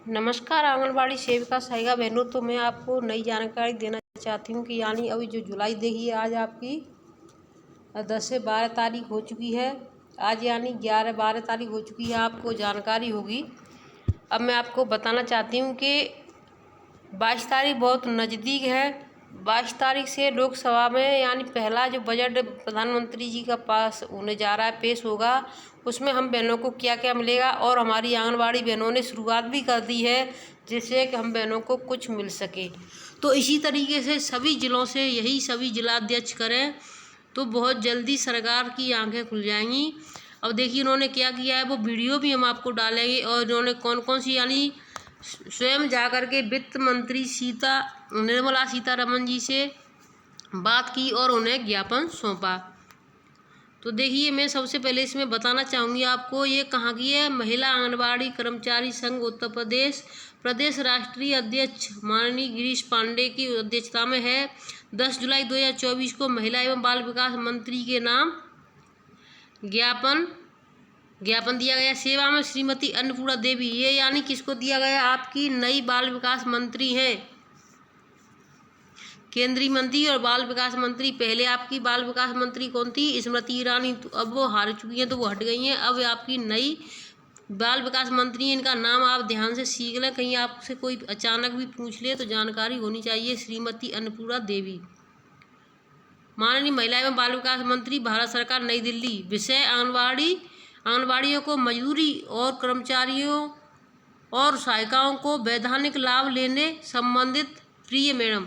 नमस्कार आंगनबाड़ी सेविका सहायिका बहनों। तो मैं आपको नई जानकारी देना चाहती हूँ कि यानी अभी जो जुलाई देखिए आज आपकी 10 से 12 तारीख हो चुकी है। आज यानी 11-12 तारीख हो चुकी है, आपको जानकारी होगी। अब मैं आपको बताना चाहती हूँ कि 22 तारीख बहुत नज़दीक है। 22 तारीख से लोकसभा में यानी पहला जो बजट प्रधानमंत्री जी का पास होने जा रहा है, पेश होगा। उसमें हम बहनों को क्या क्या मिलेगा, और हमारी आंगनबाड़ी बहनों ने शुरुआत भी कर दी है जिससे कि हम बहनों को कुछ मिल सके। तो इसी तरीके से सभी ज़िलों से यही सभी जिलाध्यक्ष करें तो बहुत जल्दी सरकार की आंखें खुल जाएंगी। अब देखिए इन्होंने क्या किया है, वो वीडियो भी हम आपको डालेंगे। और इन्होंने कौन कौन सी यानी स्वयं जाकर के वित्त मंत्री निर्मला सीतारमण जी से बात की और उन्हें ज्ञापन सौंपा। तो देखिए मैं सबसे पहले इसमें बताना चाहूँगी आपको, ये कहाँ की है। महिला आंगनबाड़ी कर्मचारी संघ उत्तर प्रदेश प्रदेश राष्ट्रीय अध्यक्ष माननीय गिरीश पांडे की अध्यक्षता में है। 10 जुलाई 2024 को महिला एवं बाल विकास मंत्री के नाम ज्ञापन दिया गया। सेवा में श्रीमती अन्नपूर्णा देवी, ये यानी किसको दिया गया, आपकी नई बाल विकास मंत्री हैं, केंद्रीय मंत्री और बाल विकास मंत्री। पहले आपकी बाल विकास मंत्री कौन थी, स्मृति ईरानी, तो अब वो हार चुकी हैं तो वो हट गई हैं। अब आपकी नई बाल विकास मंत्री, इनका नाम आप ध्यान से सीख लें, कहीं आपसे कोई अचानक भी पूछ ले तो जानकारी होनी चाहिए। श्रीमती अन्नपूर्णा देवी, माननीय महिला एवं बाल विकास मंत्री, भारत सरकार, नई दिल्ली। विषय आंगनबाड़ियों को मजदूरी और कर्मचारियों और सहायिकाओं को वैधानिक लाभ लेने संबंधित। प्रिय मैडम,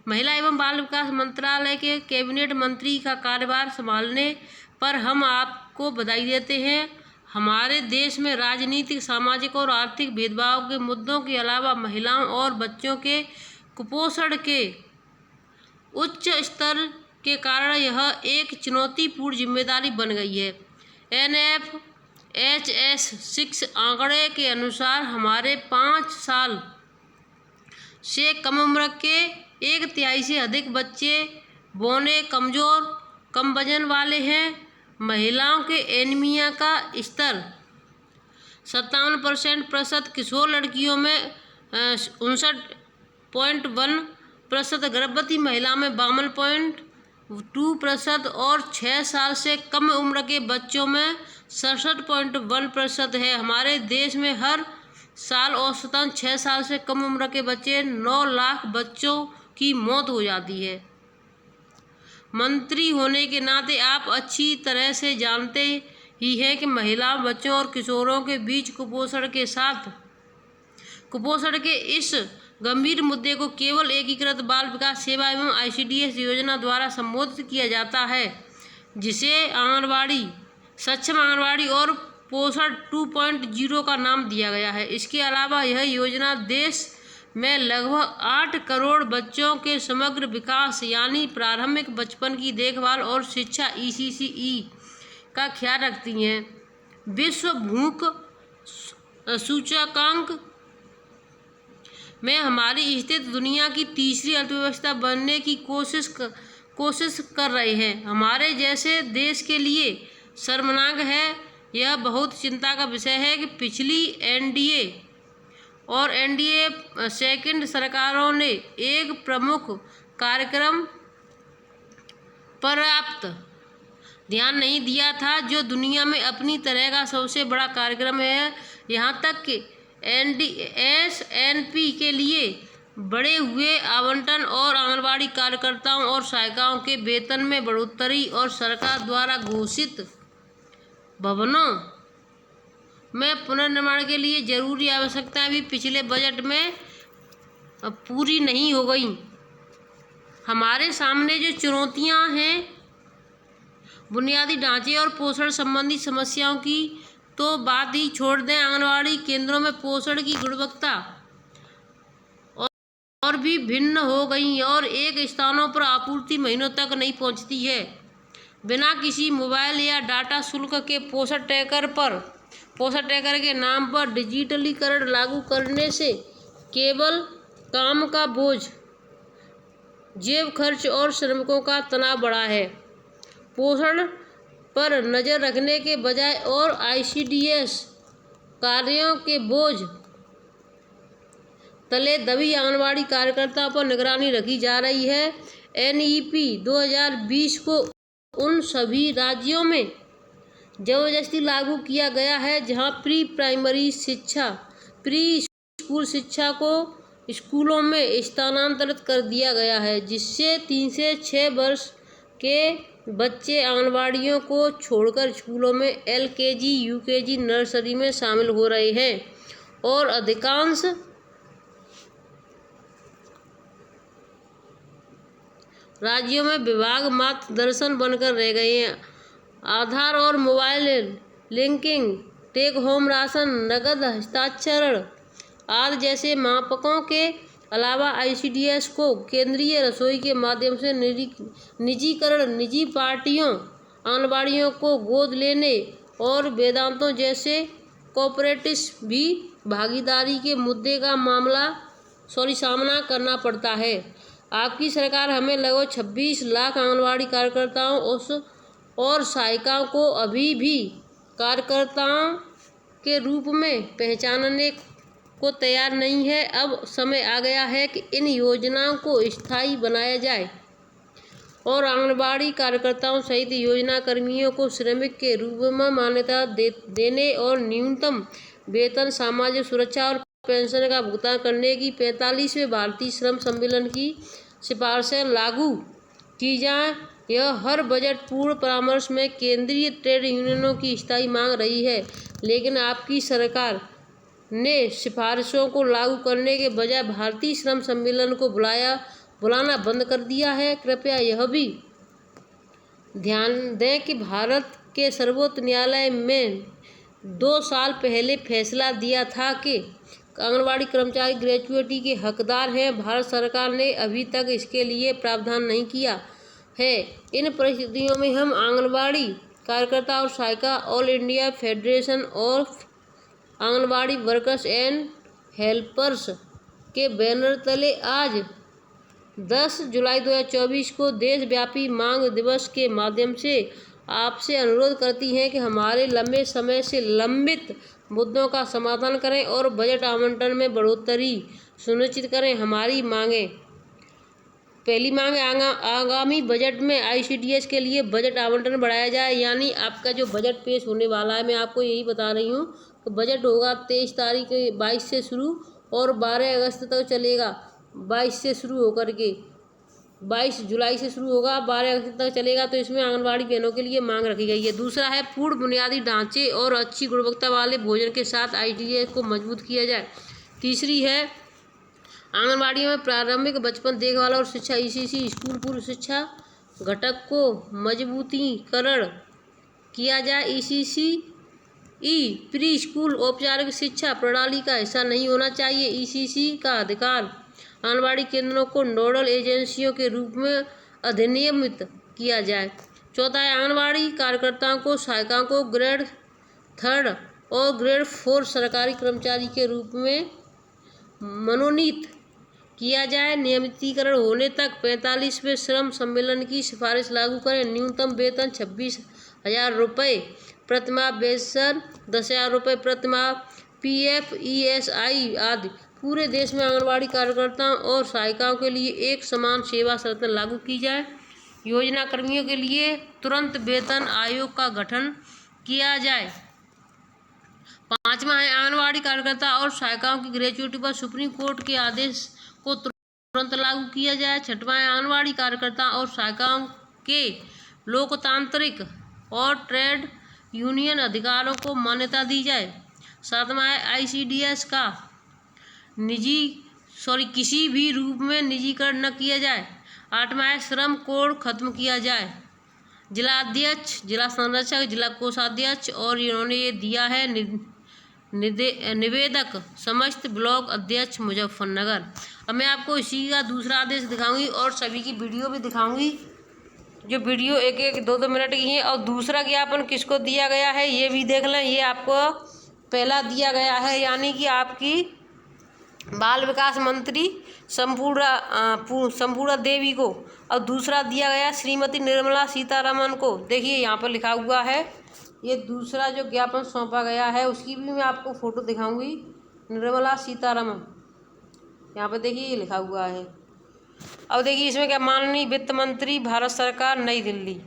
महिला एवं बाल विकास मंत्रालय के कैबिनेट मंत्री का कार्यभार संभालने पर हम आपको बधाई देते हैं। हमारे देश में राजनीतिक, सामाजिक और आर्थिक भेदभाव के मुद्दों के अलावा महिलाओं और बच्चों के कुपोषण के उच्च स्तर के कारण यह एक चुनौतीपूर्ण जिम्मेदारी बन गई है। NFHS 6 आंकड़े के अनुसार हमारे 5 साल से कम उम्र के 1/3 से अधिक बच्चे बौने, कमज़ोर, कम वजन वाले हैं। महिलाओं के एनीमिया का स्तर 57% किशोर लड़कियों में 59.1%, गर्भवती महिला में 52.2% और 6 साल से कम उम्र के बच्चों में 67.1% है। हमारे देश में हर साल औसतन 6 साल से कम उम्र के बच्चे 9 लाख बच्चों की मौत हो जाती है। मंत्री होने के नाते आप अच्छी तरह से जानते ही हैं कि महिलाओं, बच्चों और किशोरों के बीच कुपोषण के इस गंभीर मुद्दे को केवल एकीकृत बाल विकास सेवा एवं ICDS योजना द्वारा संबोधित किया जाता है, जिसे सक्षम आंगनबाड़ी और पोषण 2.0 का नाम दिया गया है। इसके अलावा यह योजना देश में लगभग 8 करोड़ बच्चों के समग्र विकास यानी प्रारंभिक बचपन की देखभाल और शिक्षा ECCE का ख्याल रखती हैं। विश्व भूख सूचकांक में हमारी स्थिति दुनिया की तीसरी अर्थव्यवस्था बनने की कोशिश कर रहे हैं। हमारे जैसे देश के लिए शर्मनाक है, यह बहुत चिंता का विषय है कि पिछली NDA और NDA सेकंड सरकारों ने एक प्रमुख कार्यक्रम पर पर्याप्त ध्यान नहीं दिया था, जो दुनिया में अपनी तरह का सबसे बड़ा कार्यक्रम है। यहाँ तक कि SNP के लिए बढ़े हुए आवंटन और आंगनबाड़ी कार्यकर्ताओं और सहायिकाओं के वेतन में बढ़ोतरी और सरकार द्वारा घोषित भवनों में पुनर्निर्माण के लिए जरूरी आवश्यकताएं भी पिछले बजट में पूरी नहीं हो गई। हमारे सामने जो चुनौतियां हैं, बुनियादी ढांचे और पोषण संबंधी समस्याओं की तो बात ही छोड़ दें। आंगनबाड़ी केंद्रों में पोषण की गुणवत्ता और भी भिन्न हो गई और एक स्थानों पर आपूर्ति महीनों तक नहीं पहुंचती है। बिना किसी मोबाइल या डाटा शुल्क के पोषण ट्रैकर के नाम पर डिजिटलीकरण लागू करने से केवल काम का बोझ, जेब खर्च और श्रमिकों का तनाव बढ़ा है। पोषण पर नज़र रखने के बजाय और ICDS कार्यों के बोझ तले दबी आंगनबाड़ी कार्यकर्ताओं पर निगरानी रखी जा रही है। NEP 2020 को उन सभी राज्यों में जबरदस्ती लागू किया गया है जहां प्री स्कूल शिक्षा को स्कूलों में स्थानांतरित कर दिया गया है, जिससे 3 से 6 वर्ष के बच्चे आंगनबाड़ियों को छोड़कर स्कूलों में LKG, UKG, नर्सरी में शामिल हो रहे हैं और अधिकांश राज्यों में विभाग मार्गदर्शन बनकर रह गए हैं। आधार और mobile linking, take home ration, नकद हस्तांतरण आदि जैसे मापकों के अलावा ICDS को केंद्रीय रसोई के माध्यम से निजीकरण, निजी पार्टियों, आंगनबाड़ियों को गोद लेने और वेदांतों जैसे कोऑपरेटिव्स भी भागीदारी के मुद्दे का सामना करना पड़ता है। आपकी सरकार हमें लगभग 26 लाख आंगनबाड़ी कार्यकर्ताओं और सहायिकाओं को अभी भी कार्यकर्ताओं के रूप में पहचानने को तैयार नहीं है। अब समय आ गया है कि इन योजनाओं को स्थायी बनाया जाए और आंगनबाड़ी कार्यकर्ताओं सहित योजना कर्मियों को श्रमिक के रूप में मान्यता देने और न्यूनतम वेतन, सामाजिक सुरक्षा और पेंशन का भुगतान करने की 45वें भारतीय श्रम सम्मेलन की सिफारिशें लागू की जाएं। यह हर बजट पूर्व परामर्श में केंद्रीय ट्रेड यूनियनों की स्थायी मांग रही है, लेकिन आपकी सरकार ने सिफारिशों को लागू करने के बजाय भारतीय श्रम सम्मेलन को बुलाना बंद कर दिया है। कृपया यह भी ध्यान दें कि भारत के सर्वोच्च न्यायालय में 2 साल पहले फैसला दिया था कि आंगनबाड़ी कर्मचारी ग्रेच्युटी के हकदार हैं। भारत सरकार ने अभी तक इसके लिए प्रावधान नहीं किया है। इन परिस्थितियों में हम आंगनबाड़ी कार्यकर्ता और सहायिका all India federation of anganwadi workers and helpers के बैनर तले आज 10 जुलाई 2024 को देशव्यापी मांग दिवस के माध्यम से आपसे अनुरोध करती हैं कि हमारे लंबे समय से लंबित मुद्दों का समाधान करें और बजट आवंटन में बढ़ोतरी सुनिश्चित करें। हमारी मांगें: पहली मांग है, आगामी बजट में ICDS के लिए बजट आवंटन बढ़ाया जाए। यानी आपका जो बजट पेश होने वाला है, मैं आपको यही बता रही हूँ कि बजट होगा 23 तारीख 22 से शुरू और 12 अगस्त तक चलेगा। 22 से शुरू होकर के 22 जुलाई से शुरू होगा, 12 अगस्त तक चलेगा। तो इसमें आंगनबाड़ी बहनों के लिए मांग रखी गई है। दूसरा है, पूर्ण बुनियादी ढांचे और अच्छी गुणवत्ता वाले भोजन के साथ ICDS को मजबूत किया जाए। तीसरी है, आंगनबाड़ियों में प्रारंभिक बचपन देखभाल और शिक्षा ECC स्कूल पूर्व शिक्षा घटक को मजबूतीकरण किया जाए। ECCE प्री स्कूल औपचारिक शिक्षा प्रणाली का हिस्सा नहीं होना चाहिए। ECC का अधिकार आंगनबाड़ी केंद्रों को नोडल एजेंसियों के रूप में अधिनियमित किया जाए। चौथा है, आंगनबाड़ी कार्यकर्ताओं को सहायिकाओं को ग्रेड 3 और ग्रेड 4 सरकारी कर्मचारी के रूप में मनोनीत किया जाए। नियमितीकरण होने तक 45वें श्रम सम्मेलन की सिफारिश लागू करें। न्यूनतम वेतन 26,000 रुपये प्रतिमाह, वेतन 10,000 रुपये प्रतिमाह, PF, ESI आदि। पूरे देश में आंगनबाड़ी कार्यकर्ताओं और सहायिकाओं के लिए एक समान सेवा शर्तें लागू की जाए। योजना कर्मियों के लिए तुरंत वेतन आयोग का गठन किया जाए। पांचवा है, आंगनबाड़ी कार्यकर्ता और सहायिकाओं की ग्रेच्युटी पर सुप्रीम कोर्ट के आदेश को तुरंत लागू किया जाए। छठवां है, आंगनबाड़ी कार्यकर्ता और सहायिकाओं के लोकतांत्रिक और ट्रेड यूनियन अधिकारों को मान्यता दी जाए। सातवां है, ICDS का किसी भी रूप में निजीकरण न किया जाए। आठवां है, श्रम कोड खत्म किया जाए। जिला अध्यक्ष, जिला संरक्षक, जिला कोषाध्यक्ष और इन्होंने ये दिया है निवेदक समस्त ब्लॉक अध्यक्ष मुजफ्फरनगर। अब मैं आपको इसी का दूसरा आदेश दिखाऊंगी और सभी की वीडियो भी दिखाऊंगी, जो वीडियो 1-2 मिनट की है। और दूसरा ज्ञापन किसको दिया गया है ये भी देख लें। ये आपको पहला दिया गया है, यानी कि आपकी बाल विकास मंत्री संपूर्णा देवी को, और दूसरा दिया गया श्रीमती निर्मला सीतारमण को। देखिए यहाँ पर लिखा हुआ है, ये दूसरा जो ज्ञापन सौंपा गया है उसकी भी मैं आपको फ़ोटो दिखाऊंगी। निर्मला सीतारमण, यहाँ पर देखिए ये लिखा हुआ है। अब देखिए इसमें क्या, माननीय वित्त मंत्री भारत सरकार नई दिल्ली,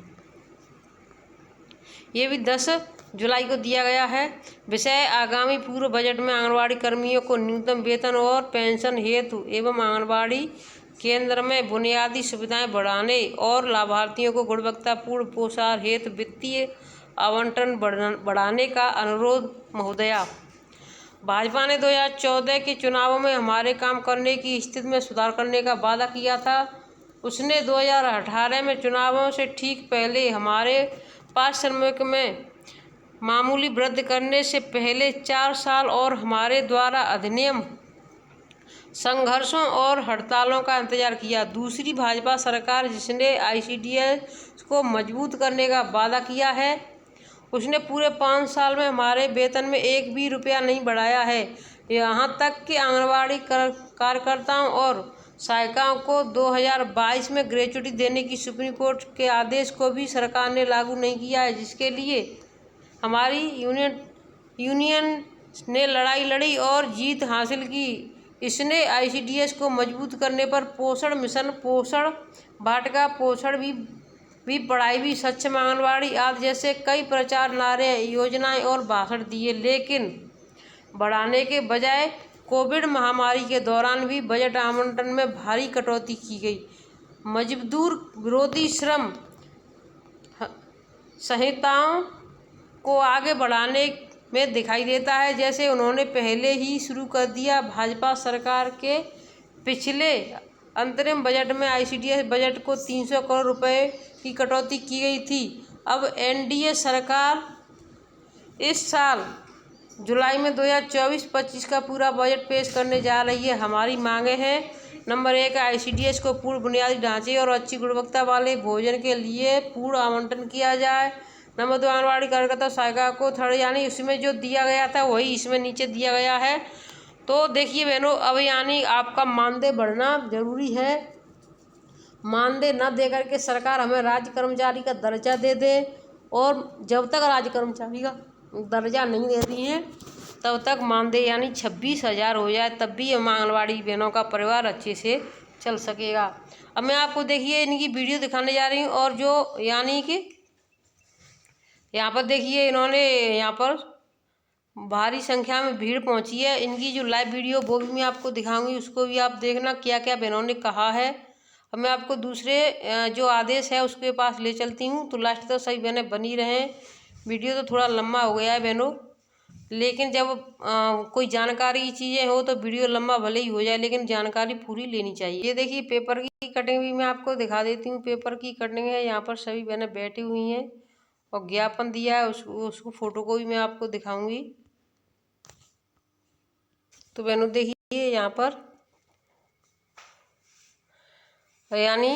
ये भी 10 जुलाई को दिया गया है। विषय, आगामी पूर्व बजट में आंगनबाड़ी कर्मियों को न्यूनतम वेतन और पेंशन हेतु एवं आंगनबाड़ी केंद्र में बुनियादी सुविधाएं बढ़ाने और लाभार्थियों को गुणवत्तापूर्ण पोषण हेतु वित्तीय आवंटन बढ़ाने का अनुरोध। महोदया, भाजपा ने 2014 के चुनावों में हमारे काम करने की स्थिति में सुधार करने का वादा किया था। उसने 2018 में चुनावों से ठीक पहले हमारे पारिश्रमिक में मामूली वृद्धि करने से पहले 4 साल और हमारे द्वारा अधिनियम संघर्षों और हड़तालों का इंतजार किया। दूसरी भाजपा सरकार, जिसने ICDS को मजबूत करने का वादा किया है, उसने पूरे 5 साल में हमारे वेतन में एक भी रुपया नहीं बढ़ाया है। यहाँ तक कि आंगनबाड़ी कार्यकर्ताओं और सहायिकाओं को 2022 में ग्रेच्युटी देने की सुप्रीम कोर्ट के आदेश को भी सरकार ने लागू नहीं किया है, जिसके लिए हमारी यूनियन ने लड़ाई लड़ी और जीत हासिल की। इसने ICDS को मजबूत करने पर पोषण मिशन, पोषण वाटिका, पोषण भी पढ़ाई भी, सक्षम आंगनबाड़ी आदि जैसे कई प्रचार नारे, योजनाएं और भाषण दिए, लेकिन बढ़ाने के बजाय कोविड महामारी के दौरान भी बजट आवंटन में भारी कटौती की गई। मजदूर विरोधी श्रम संहिताओं को आगे बढ़ाने में दिखाई देता है, जैसे उन्होंने पहले ही शुरू कर दिया। भाजपा सरकार के पिछले अंतरिम बजट में ICDS बजट को 300 करोड़ रुपए की कटौती की गई थी। अब NDA सरकार इस साल जुलाई में 2024-25 का पूरा बजट पेश करने जा रही है। हमारी मांगे हैं: नंबर 1, ICDS को पूर्ण बुनियादी ढांचे और अच्छी गुणवत्ता वाले भोजन के लिए पूर्ण आवंटन किया जाए। नंबर 2, आंगनबाड़ी कार्यकर्ता सहायिका को थर्ड, यानी इसमें जो दिया गया था वही इसमें नीचे दिया गया है। तो देखिए बहनों, अब यानी आपका मानदेय बढ़ना जरूरी है। मानदेय न दे करके सरकार हमें राज्य कर्मचारी का दर्जा दे दे, और जब तक राज्य कर्मचारी का दर्जा नहीं देती हैं तब तक मानदेय यानी 26,000 हो जाए, तब भी हम आंगनबाड़ी बहनों का परिवार अच्छे से चल सकेगा। अब मैं आपको देखिए इनकी वीडियो दिखाने जा रही हूँ, और जो यानी कि यहाँ पर देखिए इन्होंने यहाँ पर भारी संख्या में भीड़ पहुँची है। इनकी जो लाइव वीडियो वो भी मैं आपको दिखाऊंगी, उसको भी आप देखना क्या क्या बहनों ने कहा है। अब मैं आपको दूसरे जो आदेश है उसके पास ले चलती हूँ, तो लास्ट तक सही बहनें बनी रहें। वीडियो तो थोड़ा लंबा हो गया है बहनों, लेकिन जब कोई जानकारी की चीज़ें हो तो वीडियो लंबा भले ही हो जाए, लेकिन जानकारी पूरी लेनी चाहिए। ये देखिए पेपर की कटिंग भी मैं आपको दिखा देती हूँ। पेपर की कटिंग है, यहाँ पर सभी बहनें बैठी हुई हैं और ज्ञापन दिया है, उसको फोटो को भी मैं आपको दिखाऊंगी। तो बहनों देखिए यहाँ पर यानी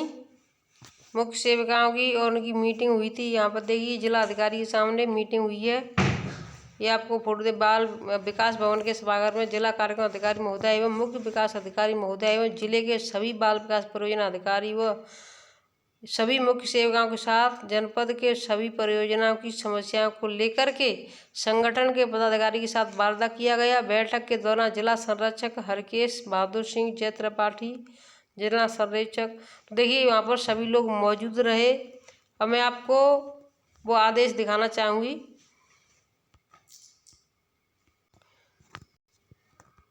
मुख्य सेविकाओं की और उनकी मीटिंग हुई थी। यहाँ पर देखिए जिला अधिकारी के सामने मीटिंग हुई है। ये आपको फोटो दे, बाल विकास भवन के सभागार में जिला कार्यक्रम अधिकारी महोदय एवं मुख्य विकास अधिकारी महोदय एवं जिले के सभी बाल विकास परियोजना अधिकारी व सभी मुख्य सेवकाओं के साथ जनपद के सभी परियोजनाओं की समस्याओं को लेकर के संगठन के पदाधिकारी के साथ वार्ता किया गया। बैठक के दौरान जिला संरक्षक हरकेश बहादुर सिंह जय त्रिपाठी, जिला संरक्षक, तो देखिए वहाँ पर सभी लोग मौजूद रहे। अब मैं आपको वो आदेश दिखाना चाहूँगी।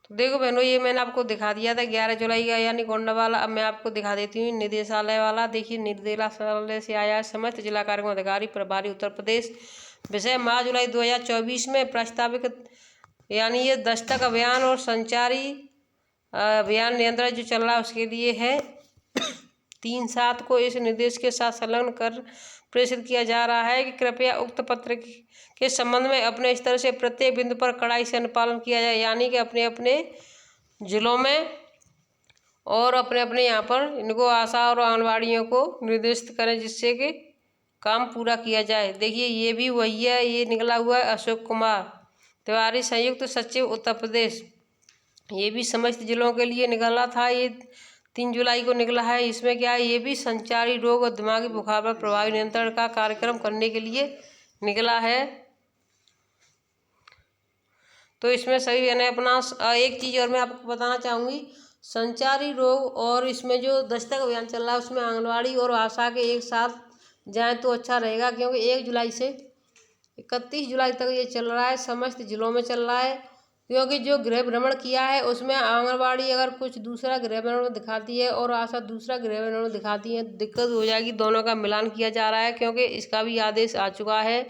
तो देखो बहनों, ये मैंने आपको दिखा दिया था 11 जुलाई का, यानी गोंडा वाला। अब मैं आपको दिखा देती हूँ निदेशालय वाला। देखिए निदेशालय से आया है, समस्त जिला कार्यक्रम अधिकारी प्रभारी उत्तर प्रदेश। विषय, मार्च जुलाई 2024 में प्रस्तावित यानी ये दस्तक अभियान और संचारी अभियान नियंत्रण जो चल रहा है उसके लिए है। 3/7 को इस निर्देश के साथ संलग्न कर प्रेषित किया जा रहा है कि कृपया उक्त पत्र के संबंध में अपने स्तर से प्रत्येक बिंदु पर कड़ाई से अनुपालन किया जाए, यानी कि अपने अपने जिलों में और अपने अपने यहाँ पर इनको आशा और आंगनबाड़ियों को निर्देशित करें, जिससे कि काम पूरा किया जाए। देखिए ये भी वही है, ये निकला हुआ है अशोक कुमार तिवारी, संयुक्त सचिव उत्तर प्रदेश। ये भी समस्त जिलों के लिए निकला था, ये 3 जुलाई को निकला है। इसमें क्या है, ये भी संचारी रोग और दिमागी बुखार पर प्रभावी नियंत्रण का कार्यक्रम करने के लिए निकला है। तो इसमें सभी यानी अपना एक चीज़ और मैं आपको बताना चाहूँगी, संचारी रोग और इसमें जो दस्तक अभियान चल रहा है उसमें आंगनवाड़ी और आशा के एक साथ जाएं तो अच्छा रहेगा, क्योंकि 1 जुलाई से 31 जुलाई तक ये चल रहा है, समस्त जिलों में चल रहा है। क्योंकि जो गृह भ्रमण किया है उसमें आंगनवाड़ी अगर कुछ दूसरा गृह भ्रमण दिखाती है और आशा दूसरा गृह भ्रमण दिखाती है, दिक्कत हो जाएगी। दोनों का मिलान किया जा रहा है, क्योंकि इसका भी आदेश आ चुका है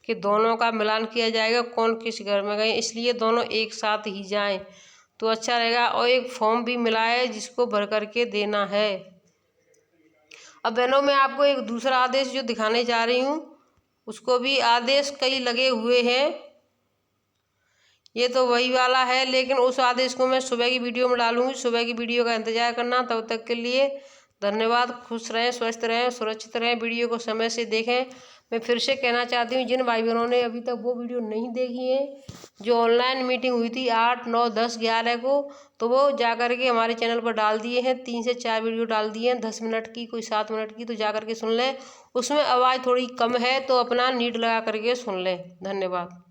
कि दोनों का मिलान किया जाएगा, कौन किस घर में गए, इसलिए दोनों एक साथ ही जाएं तो अच्छा रहेगा। और एक फॉर्म भी मिला है जिसको भर करके देना है। अब बहनों मैं आपको एक दूसरा आदेश जो दिखाने जा रही हूँ, उसको भी आदेश कई लगे हुए हैं, ये तो वही वाला है, लेकिन उस आदेश को मैं सुबह की वीडियो में डालूंगी। सुबह की वीडियो का इंतजार करना। तब तक के लिए धन्यवाद। खुश रहें, स्वस्थ रहें, सुरक्षित रहें, वीडियो को समय से देखें। मैं फिर से कहना चाहती हूँ, जिन भाई बहनों ने अभी तक वो वीडियो नहीं देखी है, जो ऑनलाइन मीटिंग हुई थी 8, 9, 10, 11 को, तो वो जा कर के हमारे चैनल पर डाल दिए हैं। 3 से 4 वीडियो डाल दिए हैं, 10 मिनट की, कोई 7 मिनट की, तो जा कर के सुन लें। उसमें आवाज़ थोड़ी कम है तो अपना नीट लगा करके सुन लें। धन्यवाद।